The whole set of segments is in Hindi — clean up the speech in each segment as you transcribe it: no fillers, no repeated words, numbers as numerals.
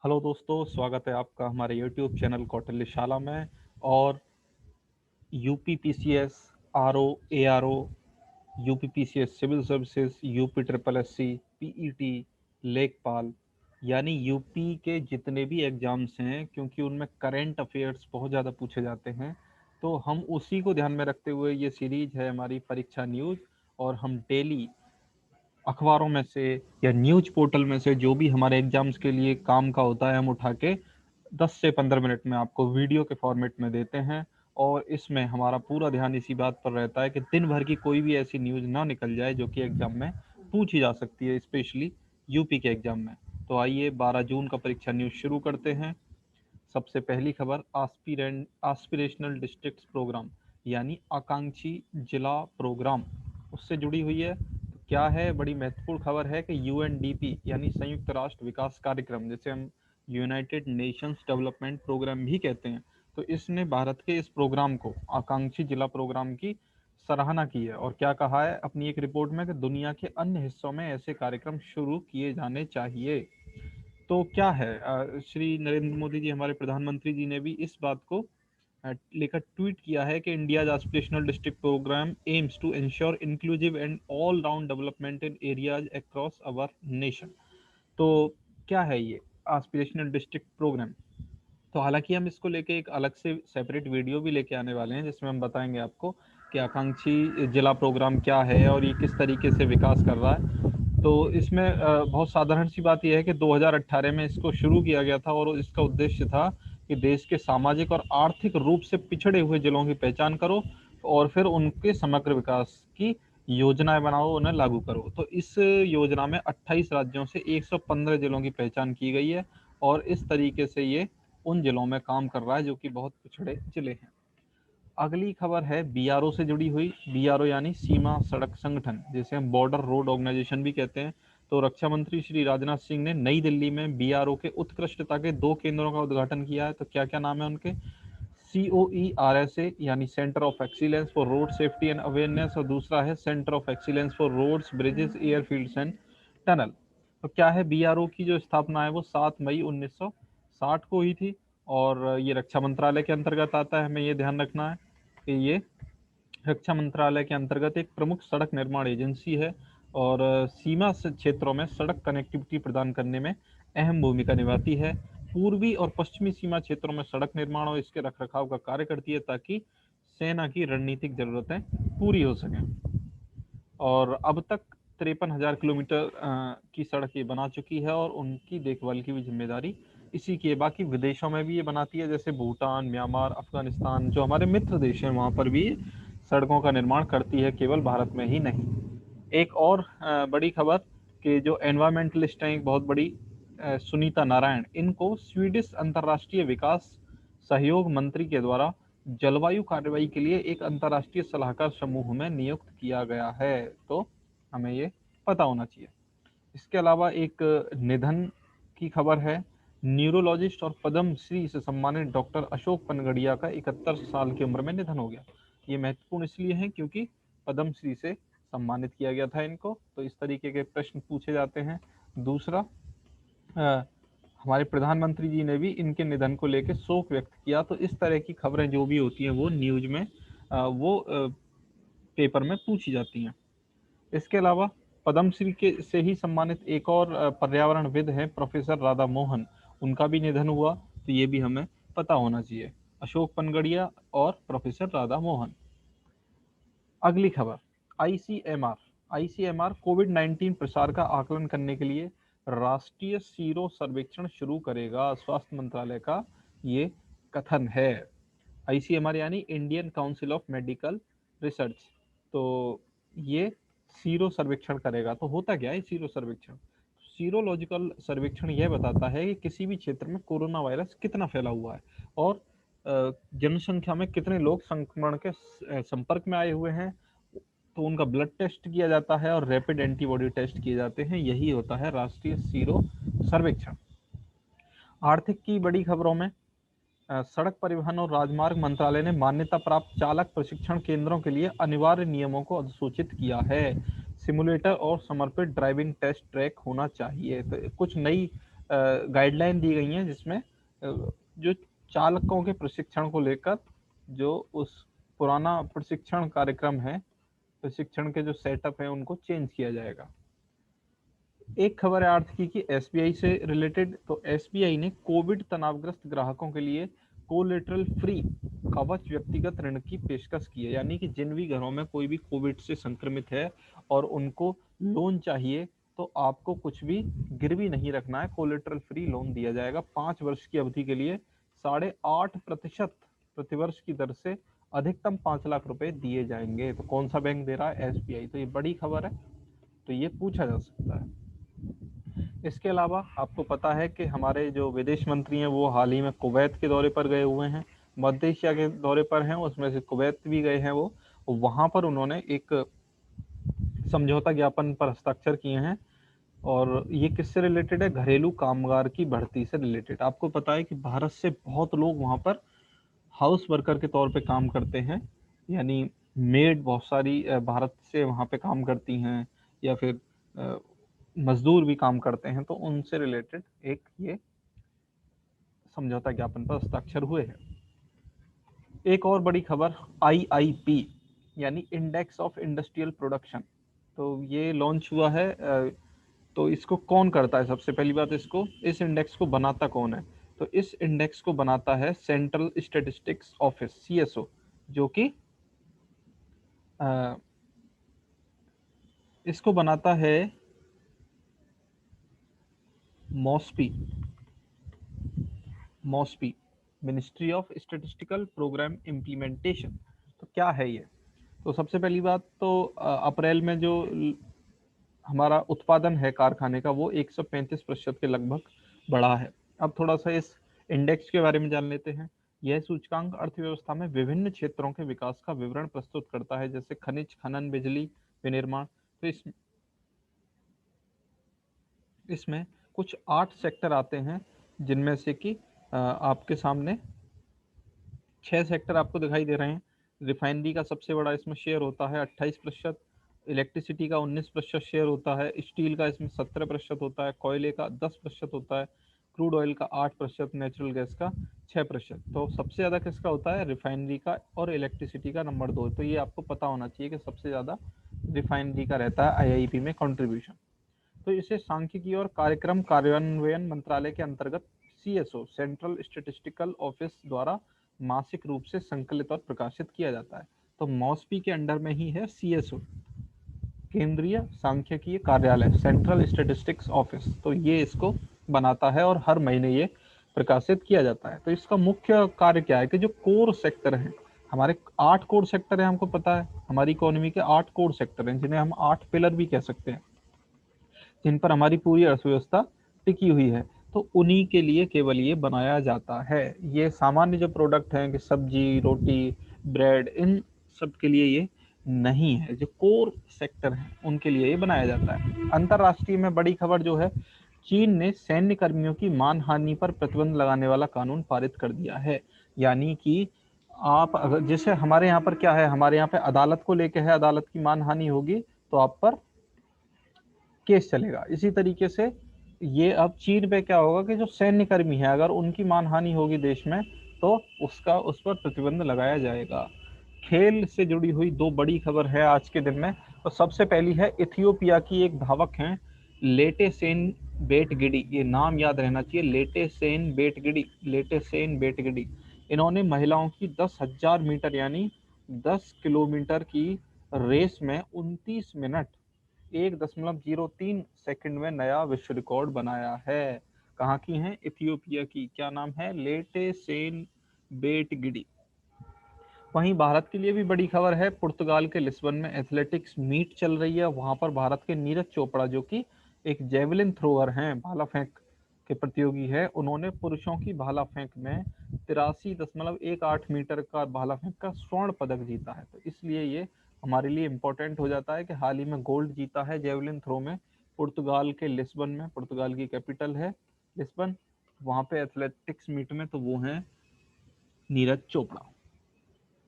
हेलो दोस्तों, स्वागत है आपका हमारे यूट्यूब चैनल कौटिल्यशाला में। और UP PCS, RO, ARO, UP PCS civil services, UP triple SC, PET, लेखपाल, यानी यूपी के जितने भी एग्जाम्स हैं, क्योंकि उनमें करंट अफेयर्स बहुत ज़्यादा पूछे जाते हैं, तो हम उसी को ध्यान में रखते हुए ये सीरीज है हमारी परीक्षा न्यूज़। और हम डेली अखबारों में से या न्यूज पोर्टल में से जो भी हमारे एग्जाम्स के लिए काम का होता है, हम उठा के 10 से 15 मिनट में आपको वीडियो के फॉर्मेट में देते हैं। और इसमें हमारा पूरा ध्यान इसी बात पर रहता है कि दिन भर की कोई भी ऐसी न्यूज़ ना निकल जाए जो कि एग्जाम में पूछी जा सकती है, स्पेशली यूपी के एग्जाम में। तो आइए 12 जून का परीक्षा न्यूज़ शुरू करते हैं। सबसे पहली खबर आस्पिरेशनल डिस्ट्रिक्ट प्रोग्राम, यानी आकांक्षी जिला प्रोग्राम, उससे जुड़ी हुई है। तो क्या है, बड़ी महत्वपूर्ण खबर है कि यूएनडीपी यानी संयुक्त राष्ट्र विकास कार्यक्रम, जिसे हम यूनाइटेड नेशंस डेवलपमेंट प्रोग्राम भी कहते हैं, तो इसने भारत के इस प्रोग्राम को, आकांक्षी जिला प्रोग्राम की सराहना की है। और क्या कहा है अपनी एक रिपोर्ट में कि दुनिया के अन्य हिस्सों में ऐसे कार्यक्रम शुरू किए जाने चाहिए। तो क्या है, श्री नरेंद्र मोदी जी, हमारे प्रधानमंत्री जी ने भी इस बात को लेकर ट्वीट किया है कि India's aspirational district programme aims to ensure inclusive and all round development in areas across our nation. तो क्या है ये एस्पिरेशनल डिस्ट्रिक्ट प्रोग्राम? तो हालांकि हम इसको लेके एक अलग से सेपरेट वीडियो भी लेके आने वाले हैं, जिसमें हम बताएंगे आपको कि आकांक्षी जिला प्रोग्राम क्या है और ये किस तरीके से विकास कर रहा है। तो इसमें बहुत साधारण सी बात यह है कि 2018 में इसको शुरू किया गया था और इसका उद्देश्य था कि देश के सामाजिक और आर्थिक रूप से पिछड़े हुए जिलों की पहचान करो और फिर उनके समग्र विकास की योजनाएं बनाओ, उन्हें लागू करो। तो इस योजना में 28 राज्यों से 115 जिलों की पहचान की गई है और इस तरीके से ये उन जिलों में काम कर रहा है जो कि बहुत पिछड़े जिले हैं। अगली खबर है बीआरओ से जुड़ी हुई। बीआरओ यानी सीमा सड़क संगठन, जिसे हम बॉर्डर रोड ऑर्गेनाइजेशन भी कहते हैं। तो रक्षा मंत्री श्री राजनाथ सिंह ने नई दिल्ली में बीआरओ के उत्कृष्टता के 2 केंद्रों का उद्घाटन किया है। तो क्या क्या नाम है उनके? COERSA यानी centre of excellence for road safety and awareness, और दूसरा है centre of excellence for roads, bridges, airfields and tunnel. तो क्या है, बीआरओ की जो स्थापना है वो 7 मई 1960 को हुई थी और ये रक्षा मंत्रालय के अंतर्गत आता है। हमें ये ध्यान रखना है कि ये रक्षा मंत्रालय के अंतर्गत एक प्रमुख सड़क निर्माण एजेंसी है और सीमा क्षेत्रों में सड़क कनेक्टिविटी प्रदान करने में अहम भूमिका निभाती है। पूर्वी और पश्चिमी सीमा क्षेत्रों में सड़क निर्माण और इसके रखरखाव का कार्य करती है ताकि सेना की रणनीतिक जरूरतें पूरी हो सकें। और अब तक 53,000 किलोमीटर की सड़क ये बना चुकी है और उनकी देखभाल की भी जिम्मेदारी इसी की है। बाकी विदेशों में भी ये बनाती है, जैसे भूटान, म्यांमार, अफगानिस्तान, जो हमारे मित्र देश हैं, वहाँ पर भी सड़कों का निर्माण करती है, केवल भारत में ही नहीं। एक और बड़ी खबर कि जो एनवायरमेंटलिस्ट हैं, एक बहुत बड़ी सुनीता नारायण, इनको स्वीडिश अंतर्राष्ट्रीय विकास सहयोग मंत्री के द्वारा जलवायु कार्रवाई के लिए एक अंतर्राष्ट्रीय सलाहकार समूह में नियुक्त किया गया है। तो हमें ये पता होना चाहिए। इसके अलावा एक निधन की खबर है। न्यूरोलॉजिस्ट और पद्म श्री से सम्मानित डॉक्टर अशोक पनगड़िया का 71 साल की उम्र में निधन हो गया। ये महत्वपूर्ण इसलिए है क्योंकि पद्म श्री से सम्मानित किया गया था इनको। तो इस तरीके के प्रश्न पूछे जाते हैं। दूसरा, अ, हमारे प्रधानमंत्री जी ने भी इनके निधन को लेकर शोक व्यक्त किया। तो इस तरह की खबरें जो भी होती हैं वो न्यूज में वो पेपर में पूछी जाती हैं। इसके अलावा पद्मश्री के से ही सम्मानित एक और पर्यावरणविद हैं, प्रोफेसर राधा मोहन। उनका भी निधन हुआ, तो ये भी हमें पता होना चाहिए। अशोक पनगड़िया और प्रोफेसर राधा मोहन। अगली खबर, आईसीएमआर। आईसीएमआर कोविड-19 प्रसार का आकलन करने के लिए राष्ट्रीय सीरो सर्वेक्षण शुरू करेगा, स्वास्थ्य मंत्रालय का ये कथन है। आईसीएमआर यानी Indian council of medical research. तो ये सीरो सर्वेक्षण करेगा। तो होता क्या है सीरो सर्वेक्षण? सीरोलॉजिकल सर्वेक्षण यह बताता है कि किसी भी क्षेत्र में कोरोना वायरस कितना फैला हुआ है और जनसंख्या में कितने लोग संक्रमण के संपर्क में आए हुए हैं। तो उनका ब्लड टेस्ट किया जाता है और रैपिड एंटीबॉडी टेस्ट किए जाते हैं। यही होता है राष्ट्रीय सीरो सर्वेक्षण। आर्थिक की बड़ी खबरों में सड़क परिवहन और राजमार्ग मंत्रालय ने मान्यता प्राप्त चालक प्रशिक्षण केंद्रों के लिए अनिवार्य नियमों को अधिसूचित किया है। सिमुलेटर और समर्पित ड्राइविंग टेस्ट ट्रैक होना चाहिए। तो कुछ नई गाइडलाइन दी गई हैं जिसमें जो चालकों के प्रशिक्षण को लेकर जो उस पुराना प्रशिक्षण कार्यक्रम है, प्रशिक्षण के जो सेटअप है उनको चेंज किया जाएगा। एक खबर है आर्थिकी की एसबीआई से रिलेटेड। तो एसबीआई ने कोविड तनावग्रस्त ग्राहकों के लिए कोलेटरल फ्री कवच व्यक्तिगत ऋण की पेशकश की है, यानी कि जिन भी घरों में कोई भी कोविड से संक्रमित है और उनको लोन चाहिए तो आपको कुछ भी गिरवी नहीं रखना है, कोलेटरल फ्री लोन दिया जाएगा 5 वर्ष की अवधि के लिए 8.5% प्रतिवर्ष की दर से अधिकतम 5 लाख रुपए दिए जाएंगे। तो कौन सा बैंक दे रहा है? एसबीआई। तो ये बड़ी खबर है, तो ये पूछा जा सकता है। इसके अलावा आपको पता है कि हमारे जो विदेश मंत्री हैं वो हाल ही में कुवैत के दौरे पर गए हुए हैं, मध्य एशिया के दौरे पर हैं, उसमें से कुवैत भी गए हैं वो। वहां पर उन्होंने एक समझौता ज्ञापन पर हस्ताक्षर किए हैं और ये किससे रिलेटेड है? घरेलू कामगार की भर्ती से रिलेटेड। आपको पता है कि भारत से बहुत लोग वहां पर हाउस वर्कर के तौर पे काम करते हैं, यानी मेड बहुत सारी भारत से वहां पे काम करती हैं, या फिर मजदूर भी काम करते हैं, तो उनसे रिलेटेड एक ये समझौता ज्ञापन पर हस्ताक्षर हुए हैं। एक और बड़ी खबर, आईआईपी यानी इंडेक्स ऑफ इंडस्ट्रियल प्रोडक्शन, तो ये लॉन्च हुआ है। तो इसको कौन करता है? सबसे पहली बात, इसको इस इंडेक्स को बनाता कौन है? तो इस इंडेक्स को बनाता है सेंट्रल स्टैटिस्टिक्स ऑफिस, सीएसओ, जो कि इसको बनाता है MoSPI, ministry of statistical programme implementation. तो क्या है ये? तो सबसे पहली बात तो अप्रैल में जो हमारा उत्पादन है कारखाने का वो 135% के लगभग बढ़ा है। अब थोड़ा सा इस इंडेक्स के बारे में जान लेते हैं। यह सूचकांक अर्थव्यवस्था में विभिन्न क्षेत्रों के विकास का विवरण प्रस्तुत करता है, जैसे खनिज, खनन, बिजली, विनिर्माण। तो इसमें कुछ 8 सेक्टर आते हैं, जिनमें से कि आपके सामने 6 सेक्टर आपको दिखाई दे रहे हैं। रिफाइनरी का सबसे बड़ा इसमें शेयर होता है 28%, इलेक्ट्रिसिटी का 19% शेयर होता है, स्टील का इसमें 17% होता है, कोयले का 10% होता है, क्रूड ऑयल का 8%, नेचुरल गैस का 6%। तो सबसे ज़्यादा किसका होता है? रिफाइनरी का, और इलेक्ट्रिसिटी का नंबर 2। तो ये आपको पता होना चाहिए कि सबसे ज़्यादा रिफाइनरी का रहता है आईआईपी में कंट्रीब्यूशन। तो इसे सांख्यिकी और कार्यक्रम कार्यान्वयन मंत्रालय के अंतर्गत सीएसओ, सेंट्रल स्टैटिस्टिकल ऑफिस द्वारा मासिक रूप से संकलित और प्रकाशित किया जाता है। तो मॉस्पी के अंडर में ही है सीएसओ, केंद्रीय सांख्यिकीय कार्यालय, सेंट्रल स्टैटिस्टिक्स ऑफिस। तो ये इसको बनाता है और हर महीने ये प्रकाशित किया जाता है। तो इसका मुख्य कार्य क्या है कि जो कोर सेक्टर हैं, हमारे 8 कोर सेक्टर है, हमको पता है हमारी इकोनॉमी के 8 कोर सेक्टर हैं, जिन्हें हम 8 पिलर भी कह सकते हैं, जिन पर हमारी पूरी अर्थव्यवस्था टिकी हुई है। तो उन्हीं के लिए केवल ये बनाया जाता है। ये सामान्य जो प्रोडक्ट हैं कि सब्जी, रोटी, ब्रेड, इन सब के लिए ये नहीं है। जो कोर सेक्टर हैं उनके लिए ये बनाया जाता है। अंतरराष्ट्रीय में बड़ी खबर जो है, चीन ने सैन्य कर्मियों की मानहानि पर प्रतिबंध लगाने वाला कानून पारित कर दिया है। यानी कि आप अगर, जैसे हमारे यहाँ पर क्या है, हमारे यहाँ पे अदालत को लेके है, अदालत की मानहानि होगी तो आप पर केस चलेगा। इसी तरीके से ये अब चीन पे क्या होगा कि जो सैन्य कर्मी है, अगर उनकी मानहानि होगी देश में तो उस पर प्रतिबंध लगाया जाएगा। खेल से जुड़ी हुई 2 बड़ी खबर है आज के दिन में। तो सबसे पहली है, इथियोपिया की एक धावक हैं लेटेसेन बेटगिडी, ये नाम याद रहना चाहिए, लेटेसेन बेटगिडी। इन्होंने महिलाओं की 10,000 मीटर यानी 10 किलोमीटर की रेस में 29 मिनट 1.03 सेकंड में नया विश्व रिकॉर्ड बनाया है। कहाँ की हैं? इथियोपिया की। क्या नाम है? लेटेसेन बेटगिडी। वहीं भारत के लिए भी बड़ी खबर है, पुर्तगाल के लिस्बन में एथलेटिक्स मीट चल रही है। वहां पर भारत के नीरज चोपड़ा, जो कि एक जेवलिन थ्रोअर हैं, भाला फेंक के प्रतियोगी है, उन्होंने पुरुषों की भाला फेंक में 83.18 मीटर का भाला फेंक का स्वर्ण पदक जीता है। तो इसलिए ये हमारे लिए इम्पोर्टेंट हो जाता है कि हाल ही में गोल्ड जीता है जेवलिन थ्रो में पुर्तगाल के लिस्बन में। पुर्तगाल की कैपिटल है लिस्बन, वहां पे एथलेटिक्स मीट में तो वो हैं नीरज चोपड़ा।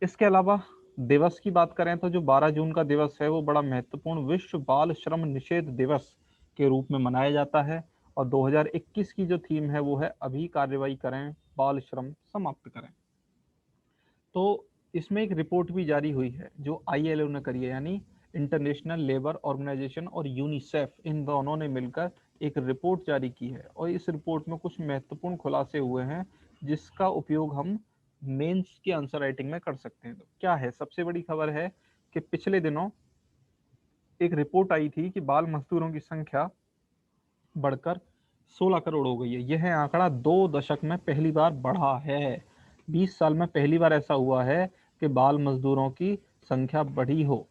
इसके अलावा दिवस की बात करें तो जो 12 जून का दिवस है वो बड़ा महत्वपूर्ण विश्व बाल श्रम निषेध दिवस के रूप में मनाया जाता है। और 2021 की जो थीम है वो है अभी कार्रवाई करें, बाल श्रम समाप्त करें। तो इसमें एक रिपोर्ट भी जारी हुई है जो ILO ने करी है, यानी इंटरनेशनल लेबर ऑर्गेनाइजेशन और यूनिसेफ, इन दोनों ने मिलकर एक रिपोर्ट जारी की है। और इस रिपोर्ट में कुछ महत्वपूर्ण खुलासे हुए हैं जिसका उपयोग हम मेंस की आंसर राइटिंग में कर सकते हैं। तो क्या है, सबसे बड़ी खबर है कि पिछले दिनों एक रिपोर्ट आई थी कि बाल मजदूरों की संख्या बढ़कर 16 करोड़ हो गई है। यह आंकड़ा 2 दशक में पहली बार बढ़ा है। 20 साल में पहली बार ऐसा हुआ है कि बाल मजदूरों की संख्या बढ़ी हो।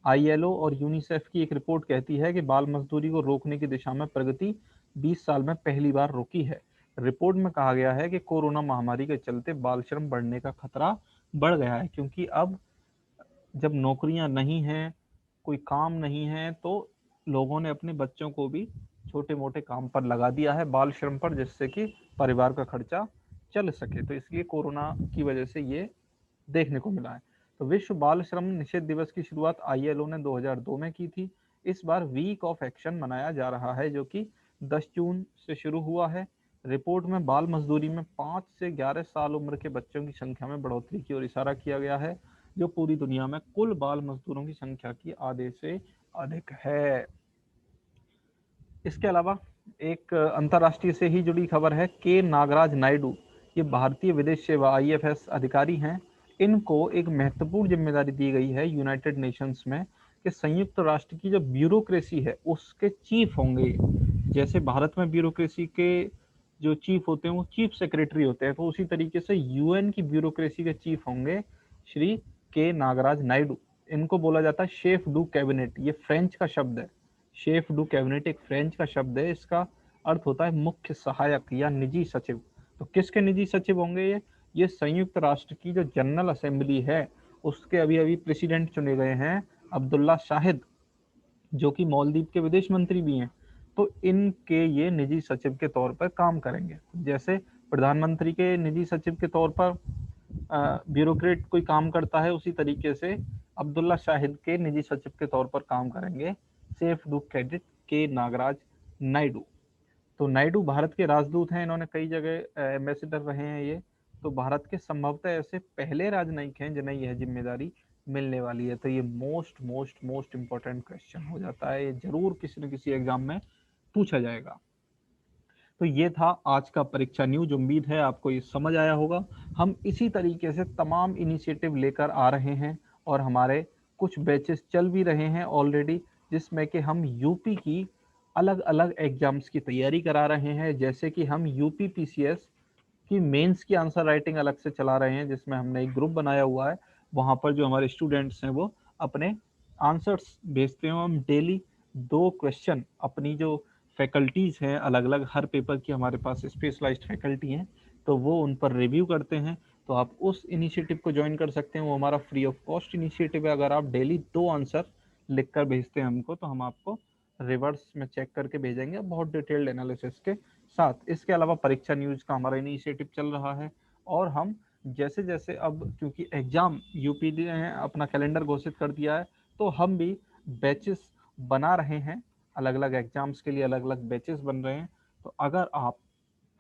ILO और यूनिसेफ की एक रिपोर्ट कहती है कि बाल मजदूरी को रोकने की दिशा में प्रगति 20 साल में पहली बार रुकी है। रिपोर्ट में कहा गया है कि कोरोना महामारी के चलते बाल श्रम बढ़ने का खतरा बढ़ गया है, क्योंकि अब जब नौकरियां नहीं हैं, कोई काम नहीं है, तो लोगों ने अपने बच्चों को भी छोटे मोटे काम पर लगा दिया है, बाल श्रम पर, जिससे कि परिवार का खर्चा चल सके। तो इसलिए कोरोना की वजह से ये देखने को मिला है। तो विश्व बाल श्रम निषेध दिवस की शुरुआत ILO ने 2002 में की थी। इस बार वीक ऑफ एक्शन मनाया जा रहा है जो कि 10 जून से शुरू हुआ है। रिपोर्ट में बाल मजदूरी में 5 से 11 साल उम्र के बच्चों की संख्या में बढ़ोतरी की ओर इशारा किया गया है, जो पूरी दुनिया में कुल बाल मजदूरों की संख्या की आधे से अधिक है। इसके अलावा एक अंतर्राष्ट्रीय से ही जुड़ी खबर है। के नागराज नायडू, ये भारतीय विदेश सेवा IFS अधिकारी हैं। इनको एक महत्वपूर्ण जिम्मेदारी दी गई है यूनाइटेड नेशंस में कि संयुक्त राष्ट्र की जो ब्यूरोक्रेसी है उसके चीफ होंगे। जैसे भारत में ब्यूरोक्रेसी के जो चीफ होते हैं वो चीफ सेक्रेटरी होते हैं, तो उसी तरीके से UN की ब्यूरोक्रेसी के चीफ होंगे श्री के नागराज नायडू। इनको बोला जाता है शेफ डू कैबिनेट। ये फ्रेंच का शब्द है। शेफ डू कैबिनेट एक फ्रेंच का शब्द है। इसका अर्थ होता है मुख्य सहायक या निजी सचिव। तो किसके निजी सचिव होंगे ये संयुक्त राष्ट्र की जो जनरल असेंबली है उसके अभी अभी प्रेसिडेंट चुने गए हैं, अब्दुल्ला शाहिद, जो कि मालदीव के विदेश मंत्री भी हैं। तो इनके ये निजी सचिव के तौर पर काम करेंगे। जैसे प्रधानमंत्री के निजी सचिव के तौर पर ब्यूरोक्रेट कोई काम करता है, उसी तरीके से अब्दुल्ला शाहिद के निजी सचिव के तौर पर काम करेंगे सेफ डू कैडेट के नागराज नायडू। तो नायडू भारत के राजदूत हैं, इन्होंने कई जगह एम्बेसडर रहे हैं ये। तो भारत के संभवतः ऐसे पहले राजनयिक हैं जिन्हें यह जिम्मेदारी मिलने वाली है। तो ये most most most important question हो जाता है, ये जरूर किसी न किसी एग्जाम में पूछा जाएगा। तो ये था आज का परीक्षा न्यूज। उम्मीद है आपको ये समझ आया होगा। हम इसी तरीके से तमाम इनिशिएटिव लेकर आ रहे हैं और हमारे कुछ बैचेस चल भी रहे हैं ऑलरेडी, जिसमें कि हम यूपी की अलग अलग एग्जाम्स की तैयारी करा रहे हैं। जैसे कि हम यूपी PCS की मेंस की आंसर राइटिंग अलग से चला रहे हैं, जिसमें हमने एक ग्रुप बनाया हुआ है। वहां पर जो हमारे स्टूडेंट्स हैं वो अपने आंसर्स भेजते हैं। हम डेली 2 क्वेश्चन अपनी जो फैकल्टीज़ हैं अलग अलग, हर पेपर की हमारे पास स्पेशलाइज्ड फैकल्टी हैं, तो वो उन पर रिव्यू करते हैं। तो आप उस इनिशिएटिव को ज्वाइन कर सकते हैं। वो हमारा फ्री ऑफ कॉस्ट इनिशिएटिव है। अगर आप डेली 2 आंसर लिख कर भेजते हैं हमको, तो हम आपको रिवर्स में चेक करके भेजेंगे बहुत डिटेल्ड एनालिसिस के साथ। इसके अलावा परीक्षा न्यूज का हमारा इनिशिएटिव चल रहा है। और हम जैसे जैसे अब, क्योंकि एग्जाम यूपी ने अपना कैलेंडर घोषित कर दिया है, तो हम भी बैचेस बना रहे हैं। अलग अलग एग्जाम्स के लिए अलग अलग बैचेस बन रहे हैं। तो अगर आप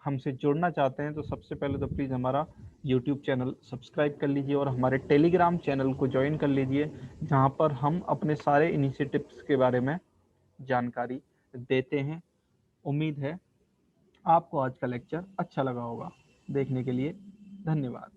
हमसे जुड़ना चाहते हैं तो सबसे पहले तो प्लीज़ हमारा यूट्यूब चैनल सब्सक्राइब कर लीजिए और हमारे टेलीग्राम चैनल को ज्वाइन कर लीजिए, जहां पर हम अपने सारे इनिशिएटिव्स के बारे में जानकारी देते हैं। उम्मीद है आपको आज का लेक्चर अच्छा लगा होगा। देखने के लिए धन्यवाद।